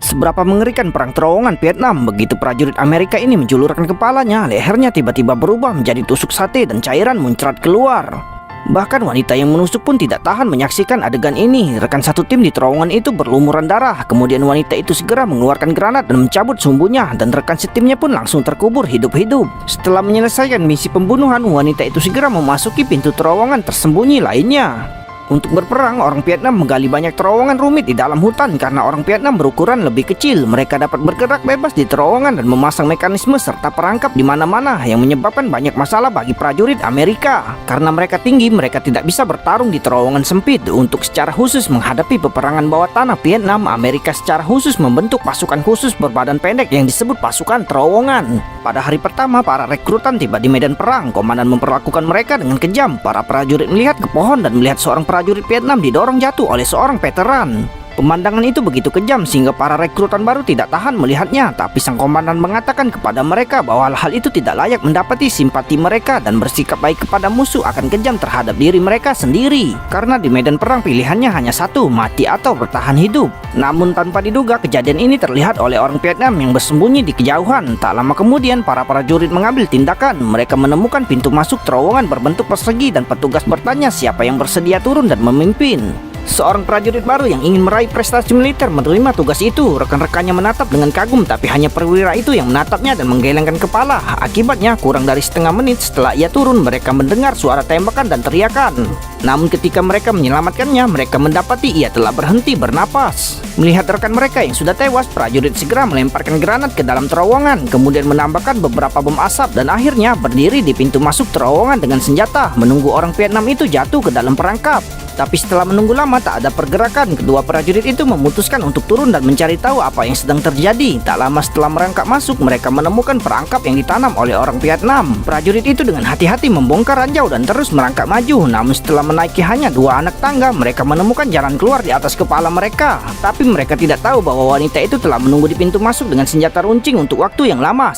Seberapa mengerikan perang terowongan Vietnam. Begitu prajurit Amerika ini menjulurkan kepalanya, lehernya tiba-tiba berubah menjadi tusuk sate dan cairan muncrat keluar. Bahkan wanita yang menusuk pun tidak tahan menyaksikan adegan ini. Rekan satu tim di terowongan itu berlumuran darah. Kemudian wanita itu segera mengeluarkan granat dan mencabut sumbunya, dan rekan setimnya pun langsung terkubur hidup-hidup. Setelah menyelesaikan misi pembunuhan, wanita itu segera memasuki pintu terowongan tersembunyi lainnya. Untuk berperang, orang Vietnam menggali banyak terowongan rumit di dalam hutan karena orang Vietnam berukuran lebih kecil. Mereka dapat bergerak bebas di terowongan dan memasang mekanisme serta perangkap di mana-mana yang menyebabkan banyak masalah bagi prajurit Amerika. Karena mereka tinggi, mereka tidak bisa bertarung di terowongan sempit. Untuk secara khusus menghadapi peperangan bawah tanah Vietnam, Amerika secara khusus membentuk pasukan khusus berbadan pendek yang disebut pasukan terowongan. Pada hari pertama, para rekrutan tiba di medan perang. Komandan memperlakukan mereka dengan kejam. Para prajurit melihat ke pohon dan melihat seorang prajurit Vietnam didorong jatuh oleh seorang veteran. Pemandangan itu begitu kejam sehingga para rekrutan baru tidak tahan melihatnya. Tapi sang komandan mengatakan kepada mereka bahwa hal itu tidak layak mendapati simpati mereka, dan bersikap baik kepada musuh akan kejam terhadap diri mereka sendiri. Karena di medan perang pilihannya hanya satu, mati atau bertahan hidup. Namun tanpa diduga, kejadian ini terlihat oleh orang Vietnam yang bersembunyi di kejauhan. Tak lama kemudian para prajurit mengambil tindakan. Mereka menemukan pintu masuk terowongan berbentuk persegi dan petugas bertanya siapa yang bersedia turun dan memimpin. Seorang prajurit baru yang ingin meraih prestasi militer menerima tugas itu. Rekan-rekannya menatap dengan kagum, tapi hanya perwira itu yang menatapnya dan menggelengkan kepala. Akibatnya, kurang dari setengah menit setelah ia turun, mereka mendengar suara tembakan dan teriakan. Namun ketika mereka menyelamatkannya, mereka mendapati ia telah berhenti bernapas. Melihat rekan mereka yang sudah tewas, prajurit segera melemparkan granat ke dalam terowongan, kemudian menambahkan beberapa bom asap, dan akhirnya berdiri di pintu masuk terowongan dengan senjata, menunggu orang Vietnam itu jatuh ke dalam perangkap. Tapi setelah menunggu lama tak ada pergerakan, kedua prajurit itu memutuskan untuk turun dan mencari tahu apa yang sedang terjadi. Tak lama setelah merangkak masuk, mereka menemukan perangkap yang ditanam oleh orang Vietnam. Prajurit itu dengan hati-hati membongkar ranjau dan terus merangkak maju. Namun setelah menaiki hanya 2 anak tangga, mereka menemukan jalan keluar di atas kepala mereka. Tapi mereka tidak tahu bahwa wanita itu telah menunggu di pintu masuk dengan senjata runcing untuk waktu yang lama.